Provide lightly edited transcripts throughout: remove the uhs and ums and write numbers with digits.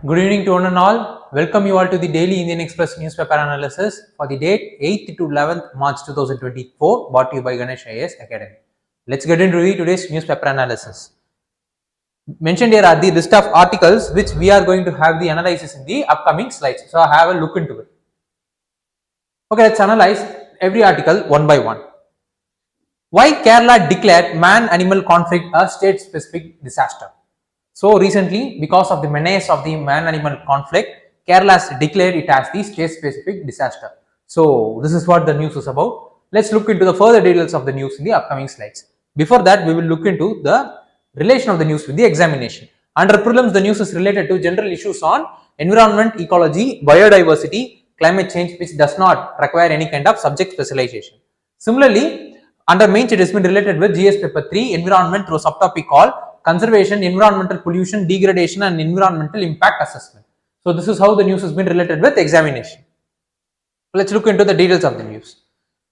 Good evening to one and all. Welcome you all to the Daily Indian Express newspaper analysis for the date 8th to 11th March 2024, brought to you by Ganesh IAS Academy. Let's get into today's newspaper analysis. Mentioned here are the list of articles which we are going to have the analysis in the upcoming slides. So have a look into it. Okay, let's analyze every article one by one. Why Kerala declared man-animal conflict a state-specific disaster? So recently, because of the menace of the man-animal conflict, Kerala has declared it as the state-specific disaster. So this is what the news is about. Let's look into the further details of the news in the upcoming slides. Before that, we will look into the relation of the news with the examination. Under prelims, the news is related to general issues on environment, ecology, biodiversity, climate change, which does not require any kind of subject specialization. Similarly, under mains, it has been related with GS paper 3, environment, through a subtopic called conservation, environmental pollution, degradation and environmental impact assessment. So this is how the news has been related with examination. Let's look into the details of the news.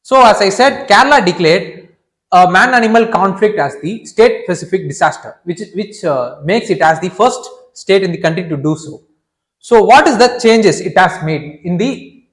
So as I said, Kerala declared a man-animal conflict as the state-specific disaster, which makes it as the first state in the country to do so. So what is the changes it has made in the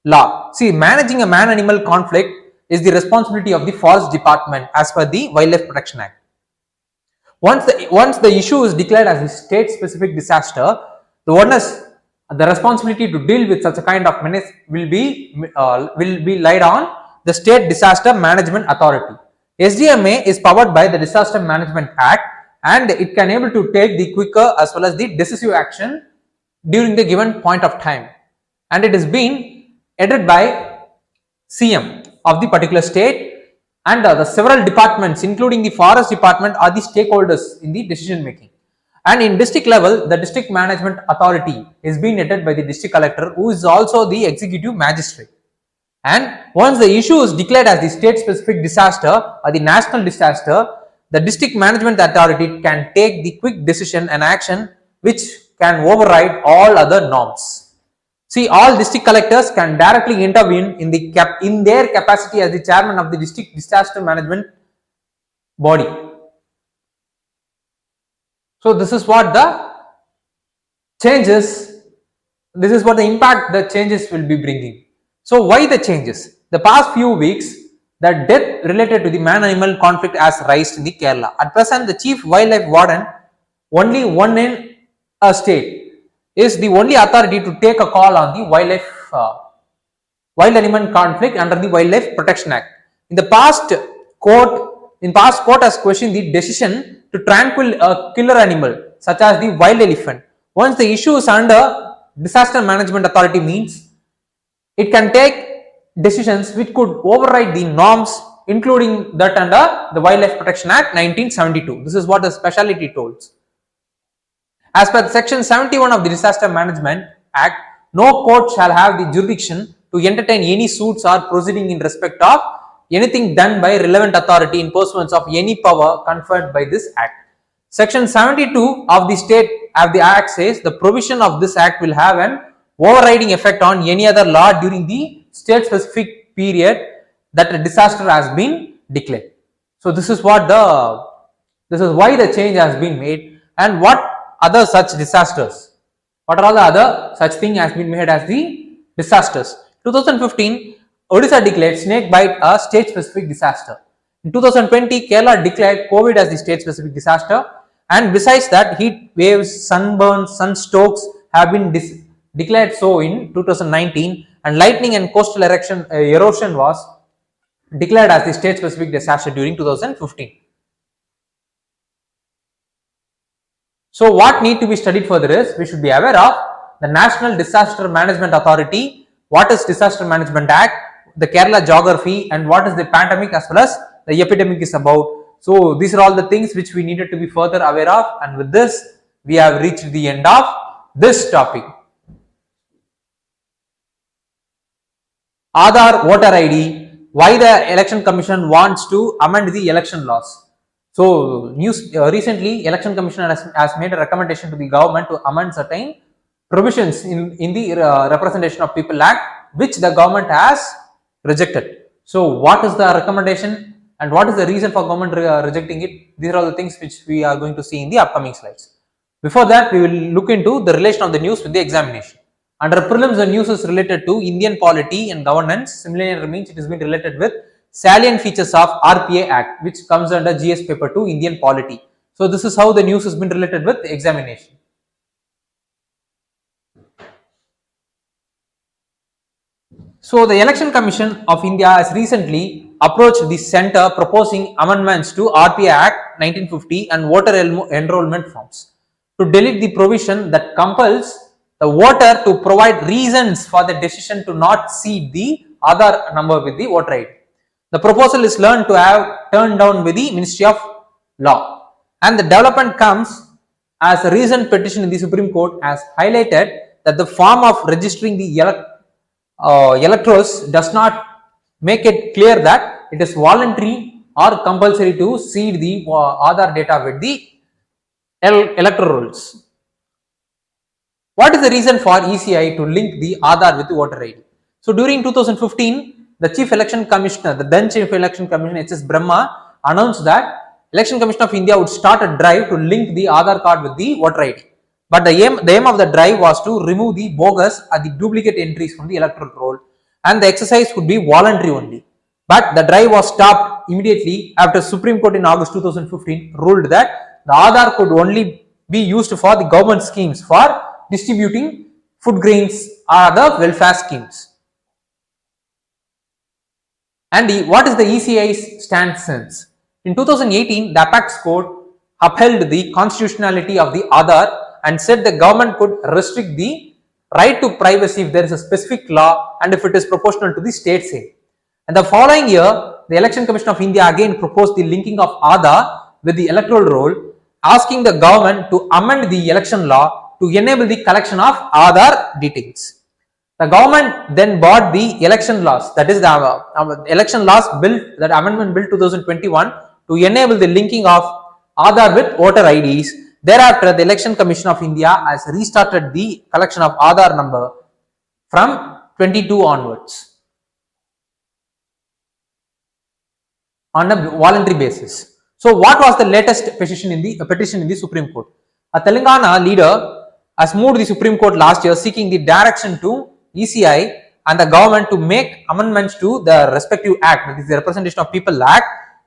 law? See, managing a man-animal conflict is the responsibility of the Forest Department as per the Wildlife Protection Act. Once the issue is declared as a state-specific disaster, the responsibility to deal with such a kind of menace will be laid on the State Disaster Management Authority. SDMA is powered by the Disaster Management Act, and it can able to take the quicker as well as the decisive action during the given point of time. And it is being headed by CM of the particular state, and the several departments including the forest department are the stakeholders in the decision making. And in district level, the district management authority is being headed by the district collector, who is also the executive magistrate. And once the issue is declared as the state specific disaster or the national disaster, the district management authority can take the quick decision and action which can override all other norms. See, all district collectors can directly intervene in their capacity as the chairman of the district disaster management body. So this is what the changes, this is what the impact the changes will be bringing. So why the changes? The past few weeks, the death related to the man-animal conflict has risen in the Kerala. At present, the chief wildlife warden, only one in a state, is the only authority to take a call on the wild animal conflict under the Wildlife Protection Act. In the past, court has questioned the decision to tranquil a killer animal such as the wild elephant. Once the issue is under Disaster Management Authority, means it can take decisions which could override the norms, including that under the Wildlife Protection Act 1972. This is what the specialty holds. As per section 71 of the Disaster Management Act, no court shall have the jurisdiction to entertain any suits or proceeding in respect of anything done by relevant authority in pursuance of any power conferred by this act. Section 72 of the act says the provision of this act will have an overriding effect on any other law during the state specific period that a disaster has been declared. So this is why the change has been made. And what other such disasters? What are all the other such thing has been made as the disasters? 2015, Odisha declared snake bite a state specific disaster. In 2020, Kerala declared COVID as the state specific disaster. And besides that, heat waves, sunburns, sunstrokes have been declared so in 2019, and lightning and coastal erosion was declared as the state specific disaster during 2015. So what need to be studied further is, we should be aware of the National Disaster Management Authority, what is Disaster Management Act, the Kerala geography, and what is the pandemic as well as the epidemic is about. So these are all the things which we needed to be further aware of, and with this we have reached the end of this topic. Aadhaar voter ID, why the Election Commission wants to amend the election laws. So recently Election Commission has made a recommendation to the government to amend certain provisions in the Representation of People Act, which the government has rejected. So what is the recommendation and what is the reason for government rejecting it? These are all the things which we are going to see in the upcoming slides. Before that, we will look into the relation of the news with the examination. Under prelims, the news is related to Indian polity and governance. Similarly, means it has been related with salient features of RPA Act, which comes under GS paper 2 Indian polity. So this is how the news has been related with the examination. So the Election Commission of India has recently approached the centre proposing amendments to RPA Act 1950 and voter enrollment forms to delete the provision that compels the voter to provide reasons for the decision to not seed the Aadhaar number with the voter ID. The proposal is learned to have turned down with the Ministry of Law, and the development comes as a recent petition in the Supreme Court has highlighted that the form of registering the electors does not make it clear that it is voluntary or compulsory to seed the Aadhaar data with the electoral rolls. What is the reason for ECI to link the Aadhaar with the voter ID? So during 2015, the Chief Election Commissioner, the then Chief Election Commissioner H.S. Brahma, announced that Election Commission of India would start a drive to link the Aadhaar card with the voter ID. But the aim of the drive was to remove the bogus or the duplicate entries from the electoral roll, and the exercise would be voluntary only. But the drive was stopped immediately after Supreme Court in August 2015 ruled that the Aadhaar could only be used for the government schemes for distributing food grains or the welfare schemes. And what is the ECI's stance since? In 2018, the Apex Court upheld the constitutionality of the Aadhaar and said the government could restrict the right to privacy if there is a specific law and if it is proportional to the state sale. And the following year, the Election Commission of India again proposed the linking of Aadhaar with the electoral roll, asking the government to amend the election law to enable the collection of Aadhaar details. The government then brought the election laws, that is the election laws bill, that amendment bill 2021, to enable the linking of Aadhaar with voter IDs. Thereafter, the Election Commission of India has restarted the collection of Aadhaar number from 22 onwards on a voluntary basis. So, what was the latest petition in the Supreme Court? A Telangana leader has moved the Supreme Court last year seeking the direction to ECI and the government to make amendments to the respective act, that is the Representation of People Act,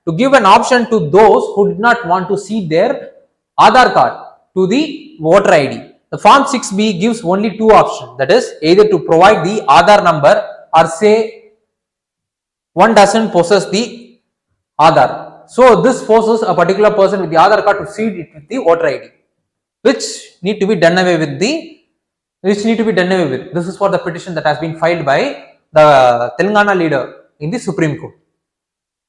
to give an option to those who did not want to cede their Aadhaar card to the voter ID. The Form 6B gives only two options, that is either to provide the Aadhaar number or say one doesn't possess the Aadhaar. So this forces a particular person with the Aadhaar card to cede it with the voter ID, which need to be done away with. This is for the petition that has been filed by the Telangana leader in the Supreme Court.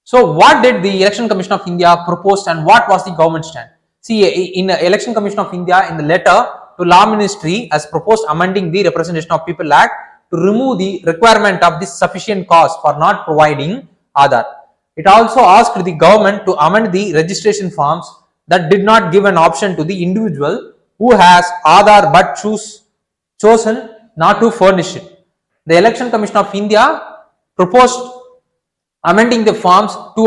So what did the Election Commission of India propose and what was the government stand? See, in the Election Commission of India, in the letter to Law Ministry, has proposed amending the Representation of People Act to remove the requirement of the sufficient cause for not providing Aadhaar. It also asked the government to amend the registration forms that did not give an option to the individual who has Aadhaar but chosen not to furnish it. The Election Commission of India proposed amending the forms two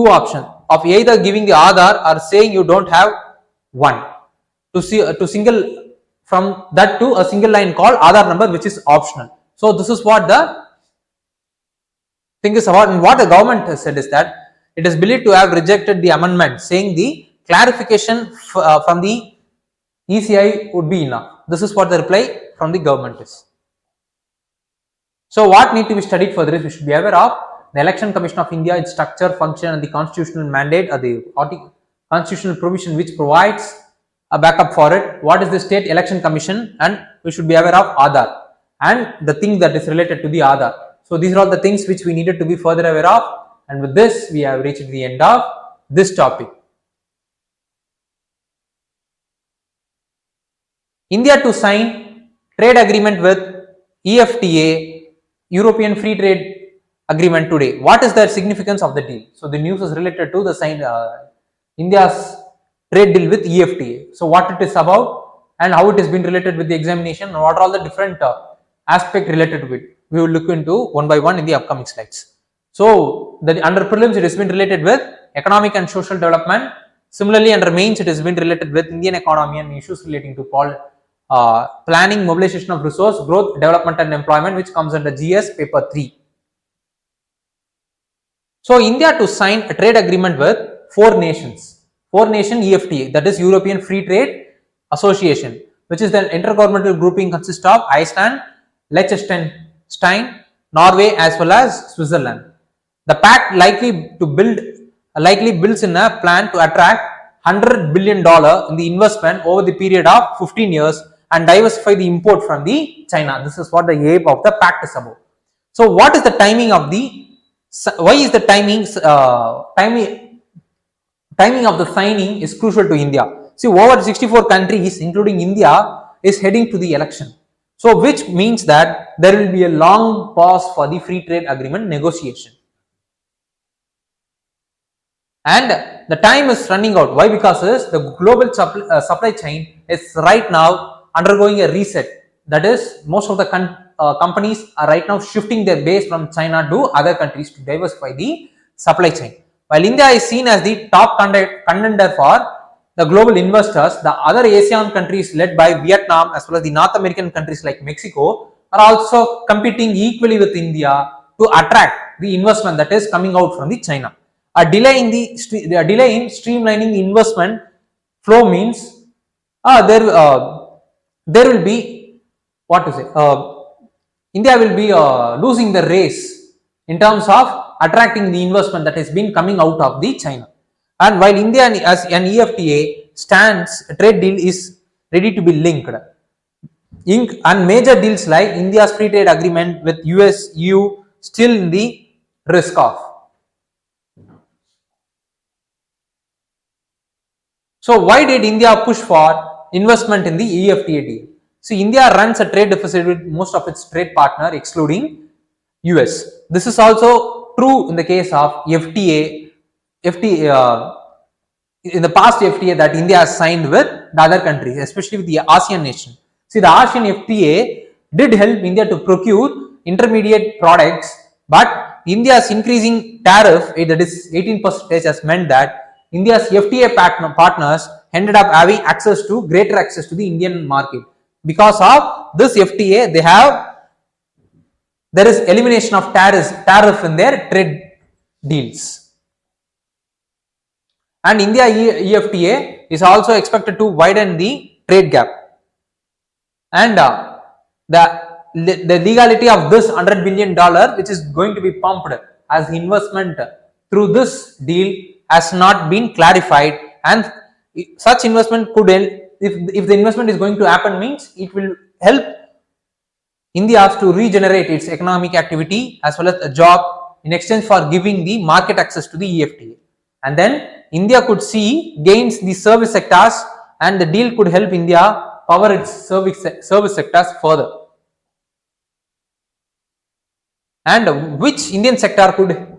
options of either giving the Aadhaar or saying you don't have one, to single from that to a single line called Aadhaar number, which is optional. So this is what the thing is about, and what the government has said is that it is believed to have rejected the amendment, saying the clarification from the ECI would be enough. This is what the reply from the government is. So what need to be studied further is we should be aware of the Election Commission of India, its structure, function and the constitutional mandate or the constitutional provision which provides a backup for it. What is the State Election Commission, and we should be aware of Aadhaar and the thing that is related to the Aadhaar. So these are all the things which we needed to be further aware of, and with this we have reached the end of this topic. India to sign trade agreement with EFTA, European Free Trade Agreement today. What is the significance of the deal? So the news is related to the sign India's trade deal with EFTA. So what it is about and how it has been related with the examination and what are all the different aspects related to it. We will look into one by one in the upcoming slides. So under prelims it has been related with economic and social development, Similarly, under mains, it has been related with Indian economy and issues relating to planning, mobilization of resource, growth, development and employment, which comes under GS paper 3. So India to sign a trade agreement with 4 nations. 4 nation EFTA, that is European Free Trade Association, which is the intergovernmental grouping consists of Iceland, Liechtenstein, Norway as well as Switzerland. The pact likely builds in a plan to attract $100 billion in the investment over the period of 15 years and diversify the import from the China. This is what the aim of the pact is about. So what is the timing of the, why is the timing of the signing is crucial to India? See, over 64 countries including India is heading to the election. So which means that there will be a long pause for the free trade agreement negotiation. And the time is running out. Why? Because the global supply chain is right now undergoing a reset. That is, most of the companies are right now shifting their base from China to other countries to diversify the supply chain. While India is seen as the top contender for the global investors, the other Asian countries led by Vietnam as well as the North American countries like Mexico are also competing equally with India to attract the investment that is coming out from the China. A delay in streamlining the investment flow means there will be, what to say, India will be losing the race in terms of attracting the investment that has been coming out of the China. And while India as an EFTA stands, a trade deal is ready to be linked. And major deals like India's free trade agreement with US, EU still in the risk of. So why did India push for investment in the EFTA deal? See, India runs a trade deficit with most of its trade partner excluding US. This is also true in the case of FTA in the past FTA that India has signed with the other countries, especially with the ASEAN nation. See, the ASEAN FTA did help India to procure intermediate products, but India's increasing tariff, that is 18%, has meant that India's FTA partners ended up having greater access to the Indian market. Because of this FTA, there is elimination of tariff in their trade deals. And India EFTA is also expected to widen the trade gap. And the legality of this $100 billion, which is going to be pumped as investment through this deal, has not been clarified. And such investment could help, if the investment is going to happen, means it will help India to regenerate its economic activity as well as a job in exchange for giving the market access to the EFTA. And then India could see gains the service sectors, and the deal could help India power its service sectors further. And which Indian sector could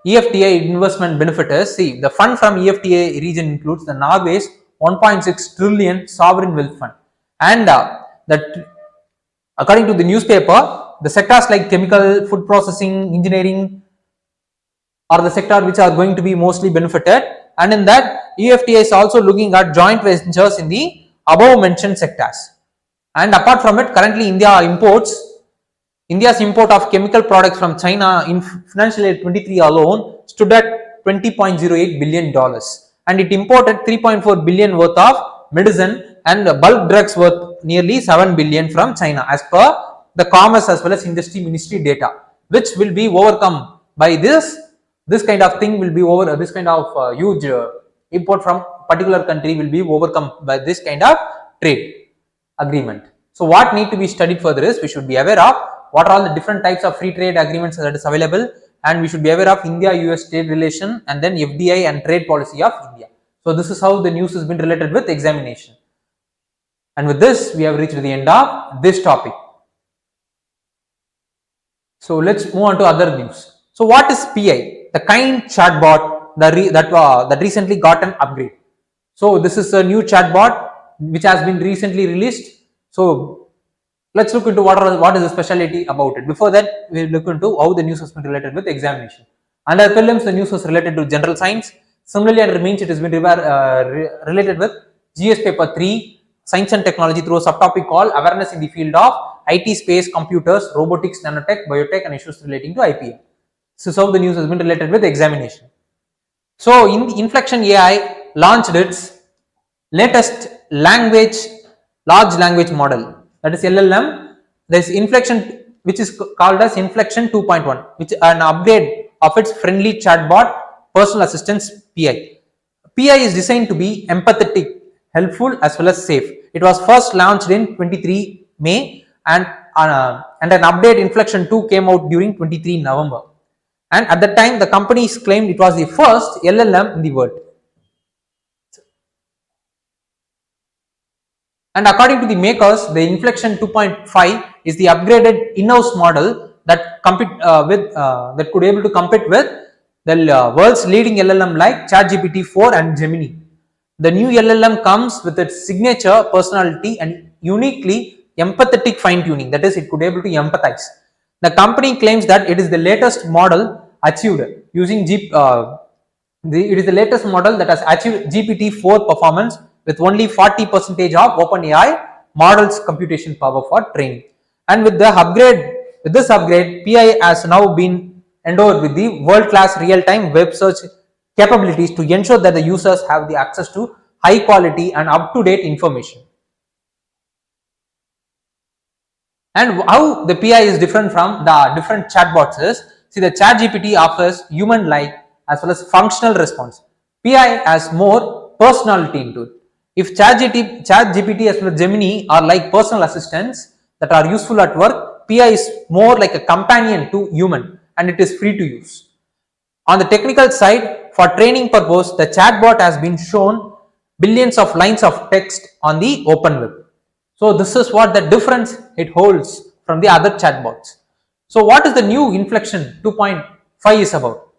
EFTA investment benefit us? See, the fund from EFTA region includes the Norway's 1.6 trillion sovereign wealth fund. And according to the newspaper, the sectors like chemical, food processing, engineering are the sector which are going to be mostly benefited. And in that, EFTA is also looking at joint ventures in the above mentioned sectors. And apart from it, currently India's import of chemical products from China in financial year 23 alone stood at $20.08 billion. And it imported 3.4 billion worth of medicine and bulk drugs worth nearly 7 billion from China, as per the Commerce as well as Industry Ministry data, which will be overcome by this kind of thing will be over, this kind of huge import from particular country will be overcome by this kind of trade agreement. So what need to be studied further is, we should be aware of what are all the different types of free trade agreements that is available, and we should be aware of India-US trade relation, and then FDI and trade policy of India. So this is how the news has been related with examination. And with this, we have reached the end of this topic. So let's move on to other news. So what is PI? The kind chatbot that recently got an upgrade. So this is a new chatbot which has been recently released. So let's look into what is the specialty about it. Before that, we will look into how the news has been related with examination. Under prelims, the news was related to general science. Similarly, under means it has been related with GS paper 3, science and technology, through a subtopic called awareness in the field of IT, space, computers, robotics, nanotech, biotech, and issues relating to IPM. So, how the news has been related with examination. So, in the Inflection AI launched its latest large language model, that is LLM. There is Inflection, which is called as Inflection 2.1, which is an upgrade of its friendly chatbot personal assistance PI. PI is designed to be empathetic, helpful, as well as safe. It was first launched in 23 May and an update Inflection 2 came out during 23 November. And at that time, the company claimed it was the first LLM in the world. And according to the makers, the Inflection 2.5 is the upgraded in-house model that that could able to compete with the world's leading LLM like ChatGPT 4 and Gemini. The new LLM comes with its signature personality and uniquely empathetic fine-tuning. That is, it could able to empathize. The company claims that it is the latest model achieved using it is the latest model that has achieved GPT-4 performance with only 40% of OpenAI model's computation power for training. And with this upgrade, PI has now been endowed with the world-class real-time web search capabilities to ensure that the users have the access to high quality and up-to-date information. And how the PI is different from the different chatbots is, see, the ChatGPT offers human-like as well as functional response. PI has more personality into it. If ChatGPT as well as Gemini are like personal assistants that are useful at work, PI is more like a companion to human and it is free to use. On the technical side, for training purpose, the chatbot has been shown billions of lines of text on the open web. So this is what the difference it holds from the other chatbots. So what is the new Inflection 2.5 is about?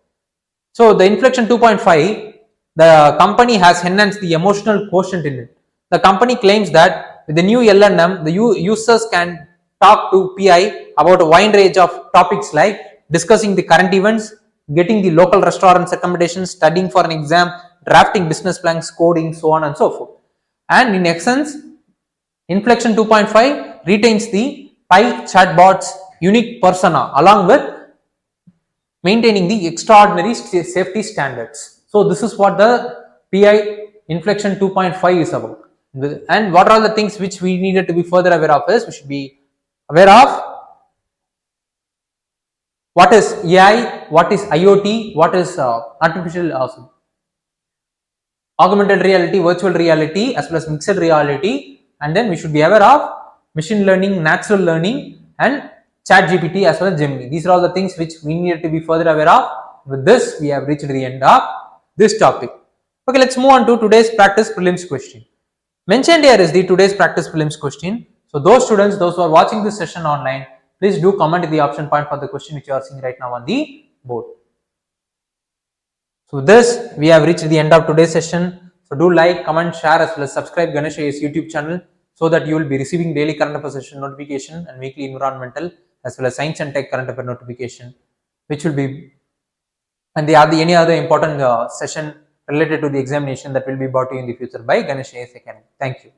So the Inflection 2.5, the company has enhanced the emotional quotient in it. The company claims that with the new LLM, the users can talk to PI about a wide range of topics like discussing the current events, getting the local restaurants accommodations, studying for an exam, drafting business plans, coding, so on and so forth. And in essence, Inflection 2.5 retains the PI chatbot's unique persona along with maintaining the extraordinary safety standards. So this is what the PI Inflection 2.5 is about. And what are the things which we needed to be further aware of is, we should be aware of what is AI, what is IoT, what is artificial augmented reality, virtual reality, as well as mixed reality, and then we should be aware of machine learning, natural learning, and ChatGPT as well as Gemini. These are all the things which we needed to be further aware of. With this, we have reached the end of this topic. Okay, let's move on to today's practice prelims question. Mentioned here is the today's practice prelims question. So those students, those who are watching this session online, please do comment in the option point for the question which you are seeing right now on the board. So with this, we have reached the end of today's session. So do like, comment, share as well as subscribe Ganesh IAS YouTube channel so that you will be receiving daily current affairs session notification and weekly environmental as well as science and tech current affair notification, which will be, and any other important session related to the examination that will be brought to you in the future by Ganesh IAS Academy. Thank you.